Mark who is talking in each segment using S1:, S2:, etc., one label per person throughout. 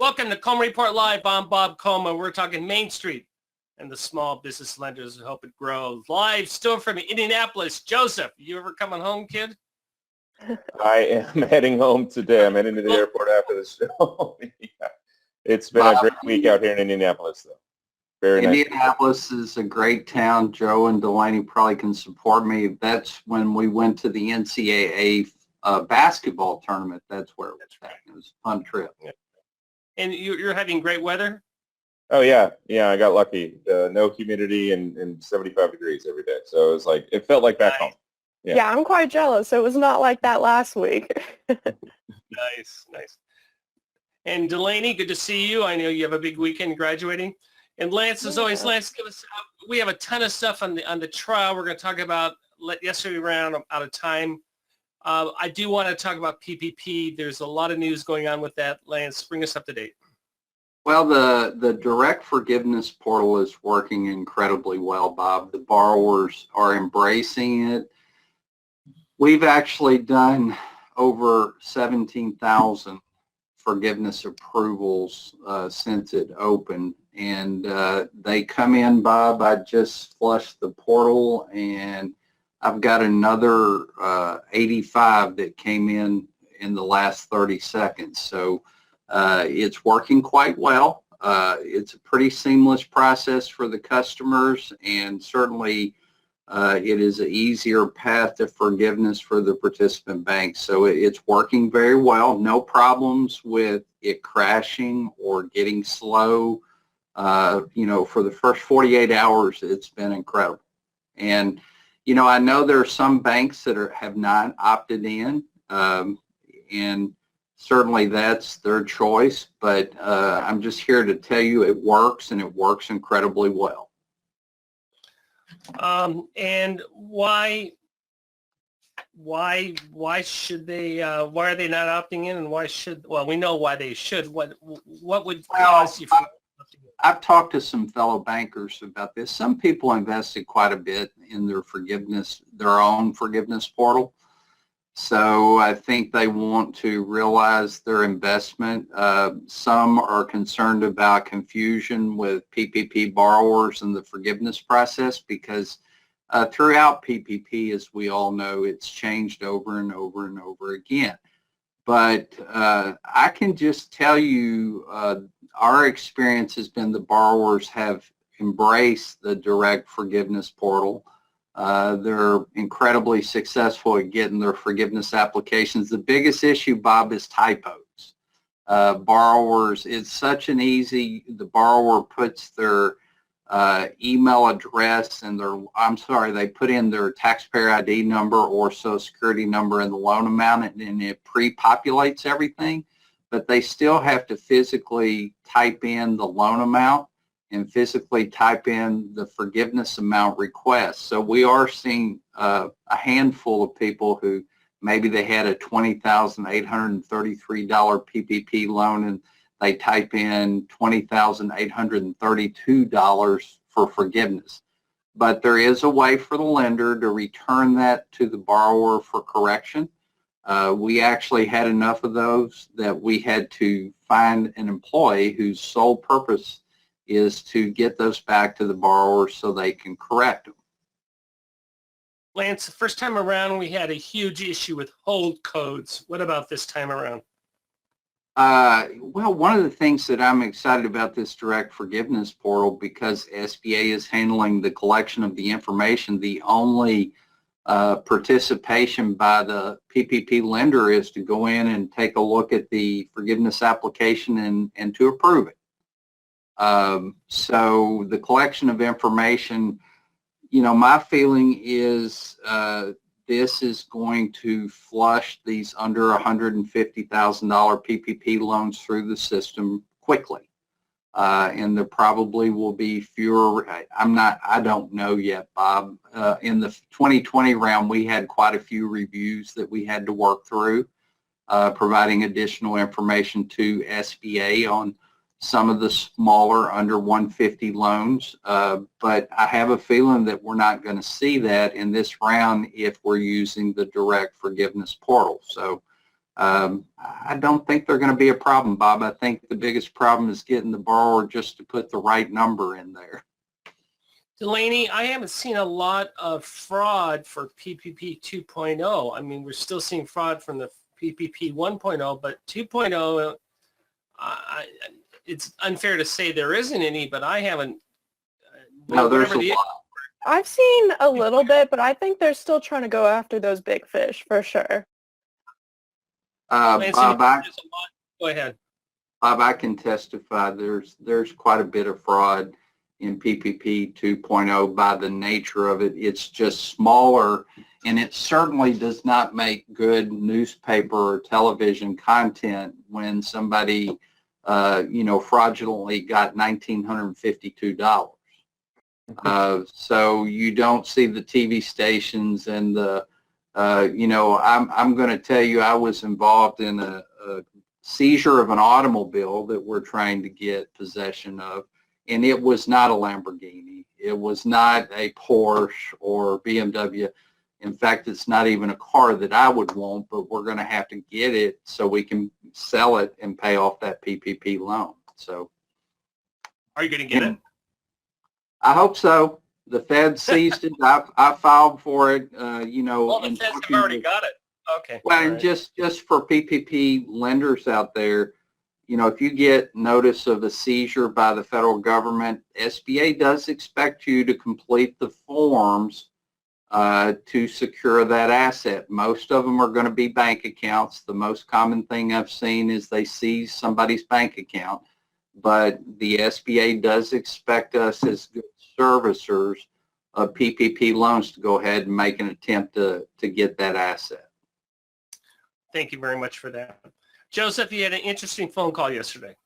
S1: Welcome to Coleman Report Live. I'm Bob Coleman. We're talking Main Street and the small business lenders who help it grow. Live still from Indianapolis. Joseph, you ever coming home, kid?
S2: I am heading home today. I'm heading to the airport after the show. Yeah. It's been a great week out here in Indianapolis, though. Very nice.
S3: Indianapolis is a great town. Joe and Delaney probably can support me. That's when we went to the NCAA basketball tournament. That's where it was at. It was a fun trip.
S2: Yeah.
S1: And you're having great weather?
S2: Oh, yeah. Yeah, I got lucky. No humidity and 75 degrees every day. So it was like, it felt like back home.
S4: Yeah, I'm quite jealous. It was not like that last week.
S1: Nice. And Delaney, good to see you. I know you have a big weekend graduating. And Lance, as always, Lance, give us. We have a ton of stuff on the trial. We're going to talk about. Yesterday we ran out of time. I do want to talk about PPP. There's a lot of news going on with that. Lance, bring us up to date.
S3: Well, the direct forgiveness portal is working incredibly well, Bob. The borrowers are embracing it. We've actually done over 17,000 forgiveness approvals since it opened. And they come in, Bob. I just flushed the portal, and I've got another 85 that came in the last 30 seconds. So it's working quite well. It's a pretty seamless process for the customers, and certainly it is an easier path to forgiveness for the participant banks. So it's working very well. No problems with it crashing or getting slow. For the first 48 hours, it's been incredible. And, I know there are some banks that have not opted in, and certainly that's their choice, but I'm just here to tell you it works, and it works incredibly well.
S1: And why should they? Why are they not opting in? And why should? Well, we know why they should. What would cause you?
S3: I've talked to some fellow bankers about this. Some people invested quite a bit in their own forgiveness portal. So I think they want to realize their investment. Some are concerned about confusion with PPP borrowers and the forgiveness process because throughout PPP, as we all know, it's changed over and over and over again. But I can just tell you our experience has been the borrowers have embraced the direct forgiveness portal. They're incredibly successful at getting their forgiveness applications. The biggest issue, Bob, is typos. Borrowers, it's such an easy, the borrower puts their email address and they put in their taxpayer ID number or social security number and the loan amount, and it pre-populates everything, but they still have to physically type in the loan amount and physically type in the forgiveness amount request. So we are seeing a handful of people who maybe they had a $20,833 PPP loan and they type in $20,832 for forgiveness. But there is a way for the lender to return that to the borrower for correction. We actually had enough of those that we had to find an employee whose sole purpose is to get those back to the borrower so they can correct them.
S1: Lance, the first time around we had a huge issue with hold codes. What about this time around?
S3: Well, one of the things that I'm excited about this direct forgiveness portal, because SBA is handling the collection of the information, the only participation by the PPP lender is to go in and take a look at the forgiveness application and to approve it. So the collection of information, my feeling is this is going to flush these under $150,000 PPP loans through the system quickly. And there probably will be fewer. I don't know yet, Bob. In the 2020 round, we had quite a few reviews that we had to work through, providing additional information to SBA on some of the smaller under 150 loans, but I have a feeling that we're not going to see that in this round if we're using the direct forgiveness portal. So I don't think they're going to be a problem, Bob. I think the biggest problem is getting the borrower just to put the right number in there.
S1: Delaney, I haven't seen a lot of fraud for PPP 2.0. I mean, we're still seeing fraud from the PPP 1.0, but 2.0, it's unfair to say there isn't any, but I haven't.
S3: No, there's a lot.
S4: I've seen a little bit, but I think they're still trying to go after those big fish for sure.
S3: Bob,
S1: Go ahead.
S3: Bob, I can testify there's quite a bit of fraud in PPP 2.0 by the nature of it. It's just smaller, and it certainly does not make good newspaper or television content when somebody, fraudulently got $1,952. So you don't see the TV stations and the, I'm going to tell you, I was involved in a seizure of an automobile that we're trying to get possession of, and it was not a Lamborghini. It was not a Porsche or BMW. In fact, it's not even a car that I would want, but we're going to have to get it so we can sell it and pay off that PPP loan. So,
S1: are you going to get it?
S3: I hope so. The Fed seized it. I filed for it.
S1: Well, the Feds have already got it. Okay.
S3: Well, and just for PPP lenders out there, if you get notice of a seizure by the federal government, SBA does expect you to complete the forms to secure that asset. Most of them are going to be bank accounts. The most common thing I've seen is they seize somebody's bank account, but the SBA does expect us as good servicers of PPP loans to go ahead and make an attempt to get that asset.
S1: Thank you very much for that. Joseph, you had an interesting phone call yesterday.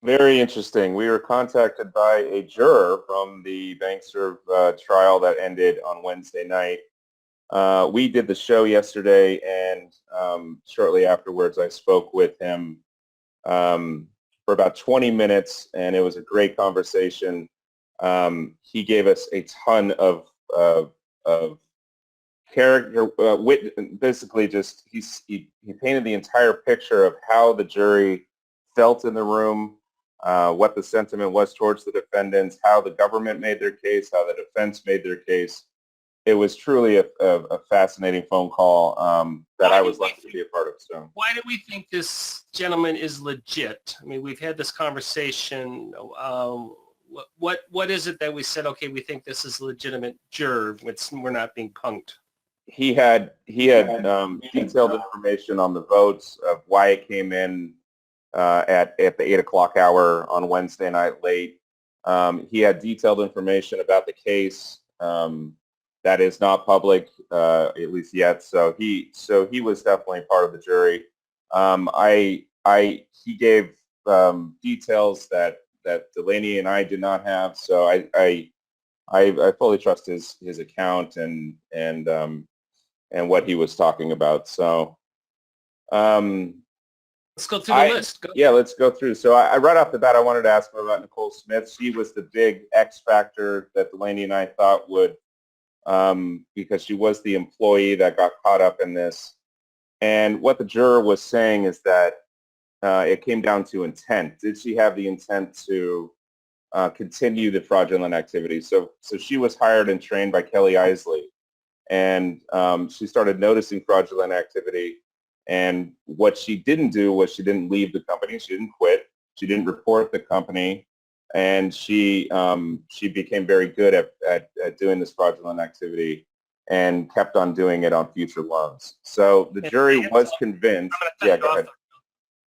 S2: Very interesting. We were contacted by a juror from the BankServe trial that ended on Wednesday night. We did the show yesterday, and shortly afterwards I spoke with him for about 20 minutes, and it was a great conversation. He gave us a ton of character, basically just he painted the entire picture of how the jury felt in the room, what the sentiment was towards the defendants, how the government made their case, how the defense made their case. It was truly a fascinating phone call that I was lucky to be a part of. So,
S1: why do we think this gentleman is legit? I mean, we've had this conversation. What is it that we said? Okay, we think this is a legitimate juror. We're not being punked.
S2: He had detailed information on the votes of why it came in at the 8 o'clock hour on Wednesday night late. He had detailed information about the case that is not public, at least yet. So he was definitely part of the jury. He gave details that Delaney and I did not have. So I fully trust his account and what he was talking about. So
S1: let's go through the list.
S2: Yeah, let's go through. So right off the bat, I wanted to ask him about Nicole Smith. She was the big X factor that Delaney and I thought would, because she was the employee that got caught up in this. And what the juror was saying is that it came down to intent. Did she have the intent to continue the fraudulent activity? So she was hired and trained by Kelly Isley, and she started noticing fraudulent activity. And what she didn't do was she didn't leave the company. She didn't quit. She didn't report the company, and she became very good at doing this fraudulent activity and kept on doing it on future loans. So the jury was convinced. Yeah, go ahead.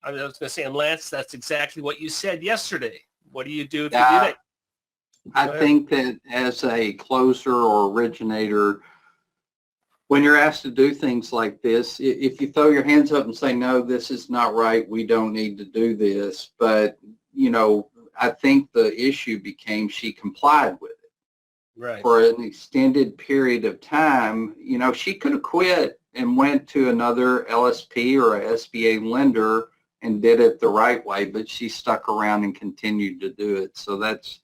S1: I was going to say, and Lance, that's exactly what you said yesterday. What do you do if you do that?
S3: I think that as a closer or originator, when you're asked to do things like this, if you throw your hands up and say, no, this is not right, we don't need to do this. But, I think the issue became she complied with it.
S1: Right.
S3: For an extended period of time. She could have quit and went to another LSP or a SBA lender and did it the right way, but she stuck around and continued to do it. So that's,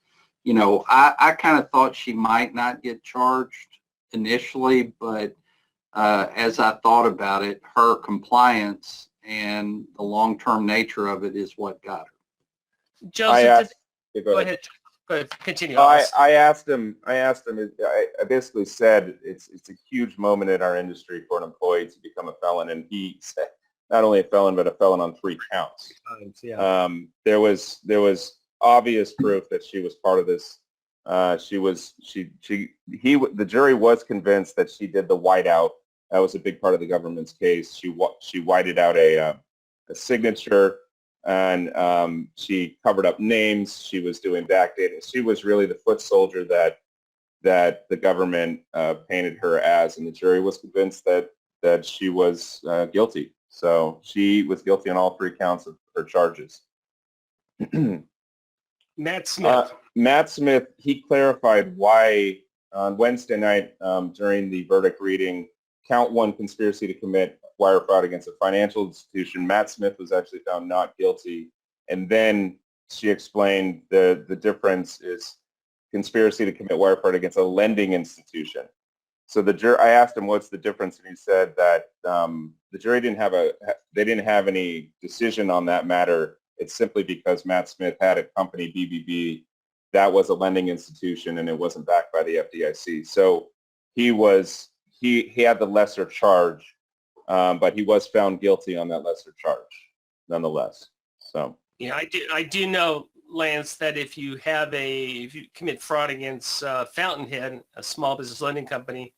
S3: I kind of thought she might not get charged initially, but as I thought about it, her compliance and the long-term nature of it is what got her.
S1: Joseph,
S2: Go
S1: go
S2: ahead.
S1: ahead. Go ahead. Continue.
S2: I asked him, I basically said it's a huge moment in our industry for an employee to become a felon. And he said, not only a felon, but a felon on 3 counts.
S1: Yeah.
S2: There was obvious proof that she was part of this. The jury was convinced that she did the whiteout. That was a big part of the government's case. She whited out a signature, and she covered up names. She was doing backdating. She was really the foot soldier that the government painted her as, and the jury was convinced that she was guilty. So she was guilty on all 3 counts of her charges.
S1: Matt Smith.
S2: Matt Smith, he clarified why on Wednesday night during the verdict reading, count 1, conspiracy to commit wire fraud against a financial institution. Matt Smith was actually found not guilty. And then she explained the difference is conspiracy to commit wire fraud against a lending institution. So I asked him what's the difference, and he said that the jury didn't have any decision on that matter. It's simply because Matt Smith had a company, BBB, that was a lending institution, and it wasn't backed by the FDIC. So he had the lesser charge, but he was found guilty on that lesser charge, nonetheless. So
S1: Yeah, I do know, Lance, that if you commit fraud against Fountainhead, a small business lending company,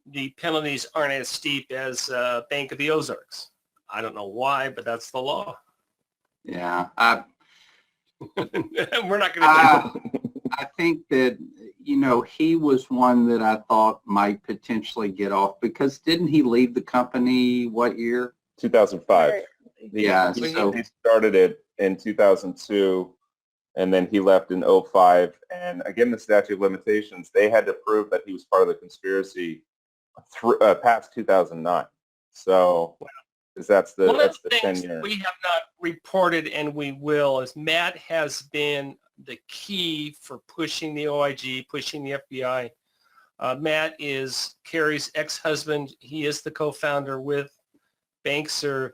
S1: the penalties aren't as steep as Bank of the Ozarks. I don't know why, but that's the law.
S3: Yeah,
S1: We're not going to do it.
S3: I think that, he was one that I thought might potentially get off, because didn't he leave the company what year?
S2: 2005.
S3: Yeah,
S2: He started it in 2002, and then he left in 2005. And again, the statute of limitations, they had to prove that he was part of the conspiracy past 2009. So that's the 10-year.
S1: We have not reported, and we will, is Matt has been the key for pushing the OIG, pushing the FBI. Matt is Carrie's ex-husband. He is the co-founder with Bankser,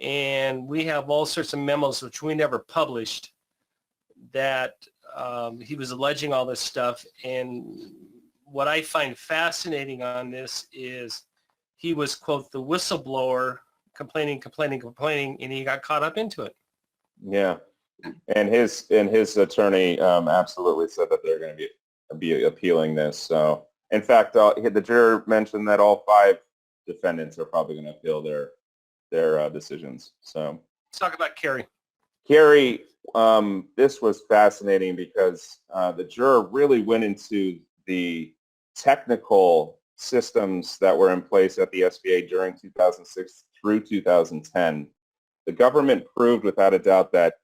S1: and we have all sorts of memos, which we never published, that he was alleging all this stuff. And what I find fascinating on this is he was, quote, the whistleblower, complaining, and he got caught up into it.
S2: Yeah. And his attorney absolutely said that they're going to be appealing this. So, in fact, the juror mentioned that all 5 defendants are probably going to appeal their decisions. So,
S1: Let's talk about Carrie.
S2: Carrie, this was fascinating because the juror really went into the technical systems that were in place at the SBA during 2006 through 2010. The government proved without a doubt that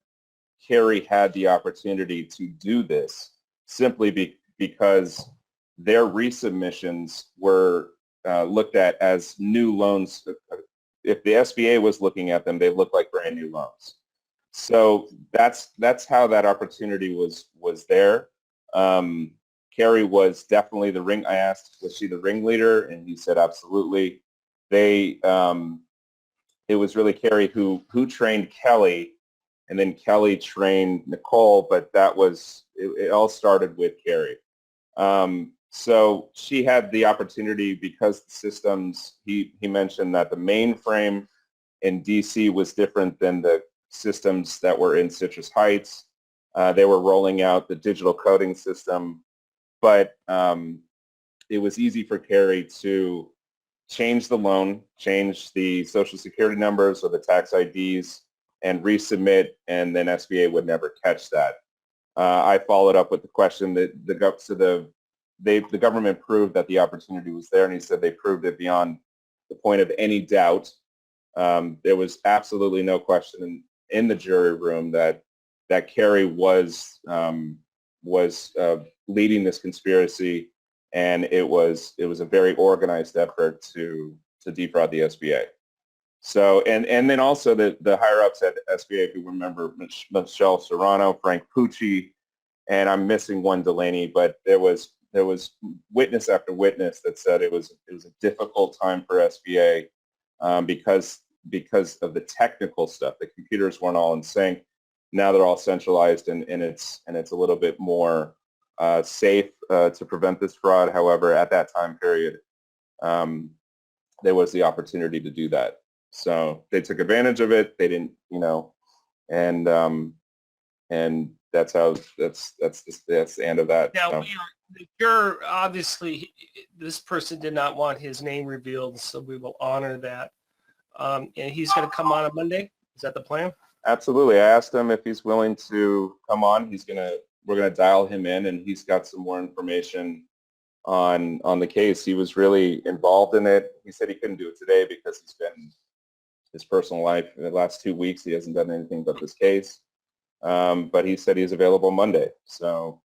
S2: Carrie had the opportunity to do this simply because their resubmissions were looked at as new loans. If the SBA was looking at them, they looked like brand new loans. So that's how that opportunity was there. Carrie was definitely the ring. I asked, was she the ringleader? And he said, absolutely. It was really Carrie who trained Kelly, and then Kelly trained Nicole, but it all started with Carrie. So she had the opportunity because the systems, he mentioned that the mainframe in DC was different than the systems that were in Citrus Heights. They were rolling out the digital coding system, but it was easy for Carrie to change the loan, change the social security numbers or the tax IDs, and resubmit, and then SBA would never catch that. I followed up with the question that the government proved that the opportunity was there, and he said they proved it beyond the point of any doubt. There was absolutely no question in the jury room that Carrie was leading this conspiracy, and it was a very organized effort to defraud the SBA. So, and then also the higher ups at SBA, if you remember, Michelle Serrano, Frank Pucci, and I'm missing one, Delaney, but there was witness after witness that said it was a difficult time for SBA because because of the technical stuff. The computers weren't all in sync. Now they're all centralized, and it's a little bit more safe to prevent this fraud. However, at that time period, there was the opportunity to do that. So they took advantage of it. They didn't, and that's the end of that.
S1: Now,
S2: So.
S1: the juror, obviously, this person did not want his name revealed, so we will honor that. And he's going to come on Monday. Is that the plan?
S2: Absolutely. I asked him if he's willing to come on. We're gonna dial him in, and he's got some more information on the case. He was really involved in it. He said he couldn't do it today because he's been his personal life in the last 2 weeks. He hasn't done anything but this case. But he said he's available Monday. So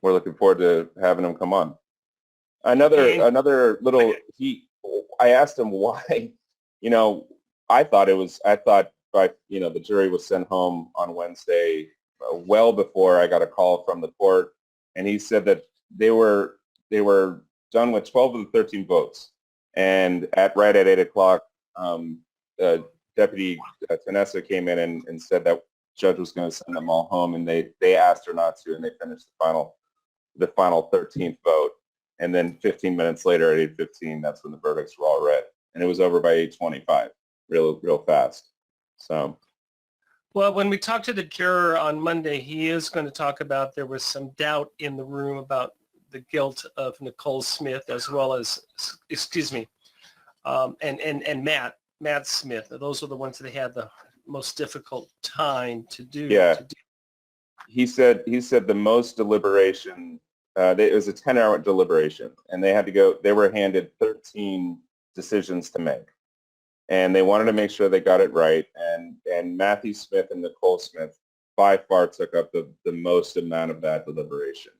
S2: we're looking forward to having him come on. Another little, I asked him why, I thought the jury was sent home on Wednesday well before I got a call from the court. And he said that they were done with 12 of the 13 votes. And right at 8 o'clock, Deputy Vanessa came in and said that judge was going to send them all home, and they asked her not to, and they finished the final 13th vote. And then 15 minutes later at 8:15, that's when the verdicts were all read. And it was over by 8:25, real fast. So.
S1: Well, when we talk to the juror on Monday, he is going to talk about there was some doubt in the room about the guilt of Nicole Smith, as well as, and Matt Smith. Those are the ones that had the most difficult time to do.
S2: Yeah. He said the most deliberation, it was a 10-hour deliberation, and they were handed 13 decisions to make. And they wanted to make sure they got it right. And Matthew Smith and Nicole Smith by far took up the most amount of that deliberation,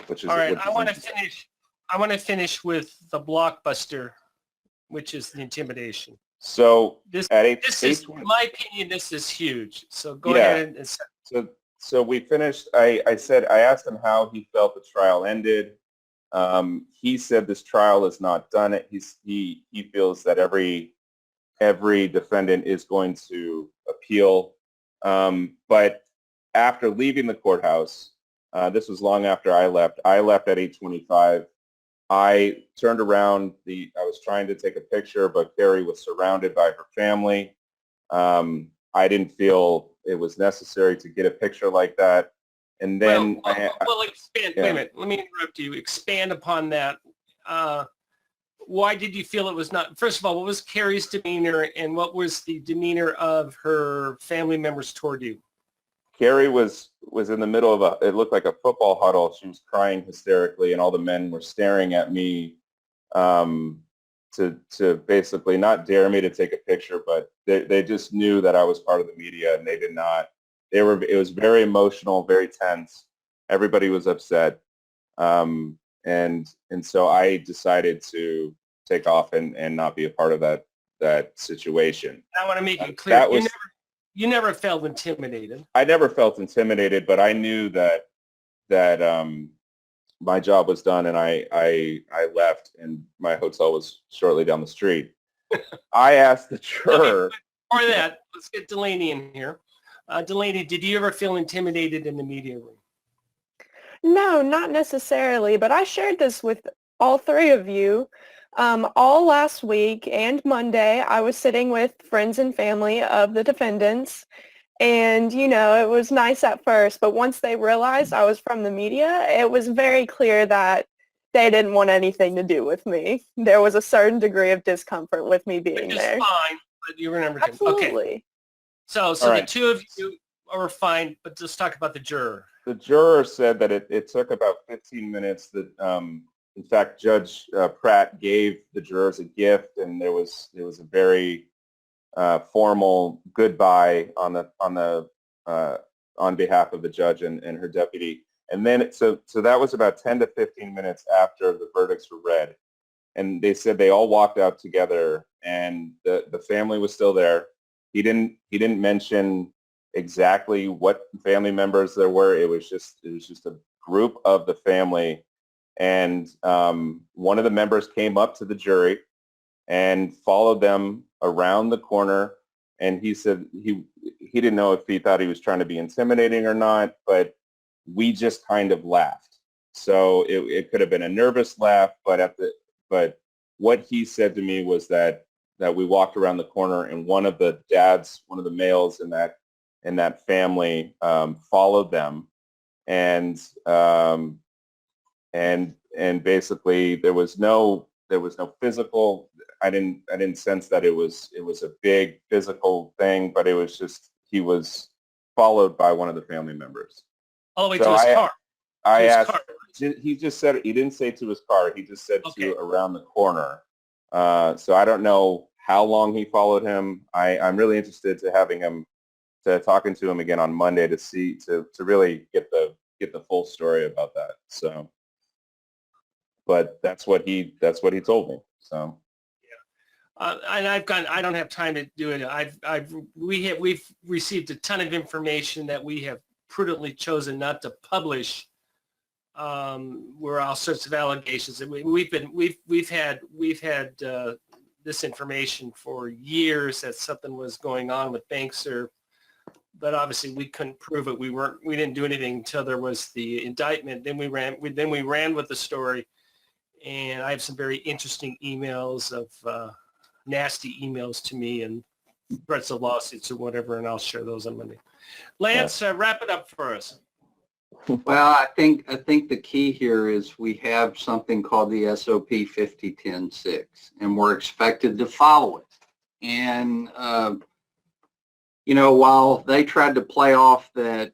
S2: which is all right. I want
S1: to finish with the blockbuster, which is the intimidation.
S2: So
S1: this is, in my opinion, this is huge. So go ahead and.
S2: So we finished. I asked him how he felt the trial ended. He said this trial is not done. He feels that every defendant is going to appeal. But after leaving the courthouse, this was long after I left. I left at 8:25. I turned around. I was trying to take a picture, but Carrie was surrounded by her family. I didn't feel it was necessary to get a picture like that. And then
S1: expand. Wait a minute. Let me interrupt you. Expand upon that. Why did you feel it was not? First of all, what was Carrie's demeanor, and what was the demeanor of her family members toward you?
S2: Carrie was in the middle of it looked like a football huddle. She was crying hysterically, and all the men were staring at me to basically not dare me to take a picture, but they just knew that I was part of the media, and they did not. It was very emotional, very tense. Everybody was upset. And so I decided to take off and not be a part of that situation.
S1: I want to make it clear. You never felt intimidated.
S2: I never felt intimidated, but I knew that my job was done, and I left, and my hotel was shortly down the street. I asked the juror.
S1: Okay, before that, let's get Delaney in here. Delaney, did you ever feel intimidated in the media room?
S4: No, not necessarily, but I shared this with all three of you. All last week and Monday, I was sitting with friends and family of the defendants, and, it was nice at first, but once they realized I was from the media, it was very clear that they didn't want anything to do with me. There was a certain degree of discomfort with me being there.
S1: Fine, but you remember him.
S4: Absolutely.
S1: Okay. So
S2: right.
S1: The two of you are fine, but let's talk about the juror.
S2: The juror said that it took about 15 minutes. That in fact, Judge Pratt gave the jurors a gift, and there was a very formal goodbye on behalf of the judge and her deputy. And then so that was about 10 to 15 minutes after the verdicts were read, and they said they all walked out together, and the family was still there. He didn't mention exactly what family members there were. It was just a group of the family, and one of the members came up to the jury and followed them around the corner. And he said he didn't know if he thought he was trying to be intimidating or not, but we just kind of laughed. So it could have been a nervous laugh, but what he said to me was that we walked around the corner, and one of the males in that family followed them, and basically there was no physical. I didn't sense that it was a big physical thing, but it was just he was followed by one of the family members.
S1: All the way to his car.
S2: I
S1: his
S2: asked.
S1: car.
S2: He just said, he didn't say to his car. He just said
S1: Okay.
S2: to around the corner. So I don't know how long he followed him. I'm really interested to talking to him again on Monday to really get the full story about that. So, but that's what he told me. So.
S1: And I don't have time to do it. We've received a ton of information that we have prudently chosen not to publish. Where all sorts of allegations, and we've had this information for years that something was going on with Bankser, but obviously we couldn't prove it. We didn't do anything until there was the indictment. Then we ran with the story, and I have some very interesting emails of nasty emails to me and threats of lawsuits or whatever, and I'll share those on Monday. Lance, wrap it up for us.
S3: Well, I think the key here is we have something called the SOP 5010-6, and we're expected to follow it. And while they tried to play off that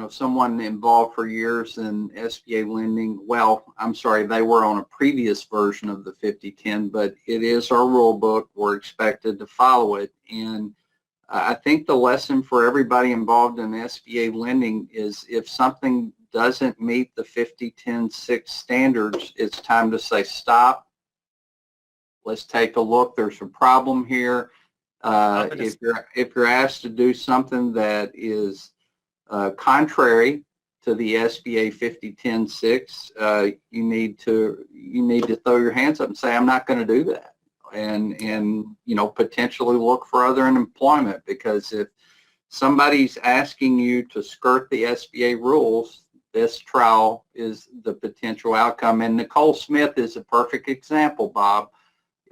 S3: someone involved for years in SBA lending, well, I'm sorry, they were on a previous version of the 5010, but it is our rule book. We're expected to follow it, and I think the lesson for everybody involved in SBA lending is if something doesn't meet the 5010-6 standards, it's time to say stop. Let's take a look. There's a problem here. If you're asked to do something that is contrary to the SBA 5010-6, you need to throw your hands up and say, I'm not going to do that. And potentially look for other employment, because if somebody's asking you to skirt the SBA rules, this trial is the potential outcome. And Nicole Smith is a perfect example, Bob.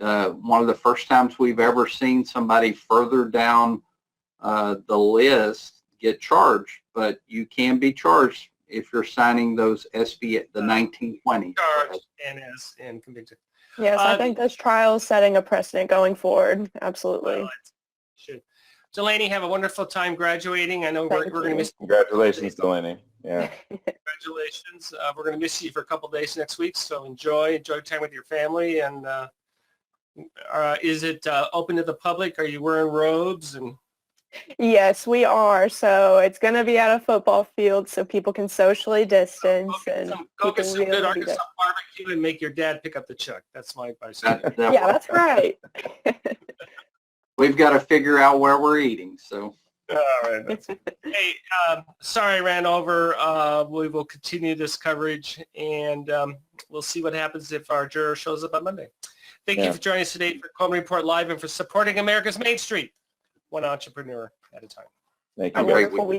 S3: One of the first times we've ever seen somebody further down the list get charged, but you can be charged if you're signing those SBA, the 1920.
S1: Charged and convicted.
S4: Yes, I think this trial is setting a precedent going forward. Absolutely.
S1: Well, should. Delaney, have a wonderful time graduating. I know we're going to miss you.
S2: Congratulations, Delaney. Yeah.
S1: Congratulations. We're going to miss you for a couple of days next week, so enjoy time with your family. And is it open to the public? Are you wearing robes? And
S4: Yes, we are. So it's going to be at a football field so people can socially distance.
S1: Go get some good Arkansas barbecue and make your dad pick up the check. That's my advice.
S4: Yeah, that's right.
S3: We've got to figure out where we're eating. So.
S1: All right. Hey, sorry I ran over. We will continue this coverage, and we'll see what happens if our juror shows up on Monday. Thank you for joining us today for Coleman Report Live and for supporting America's Main Street, one entrepreneur at a time.
S2: Thank you.
S4: Have a wonderful week.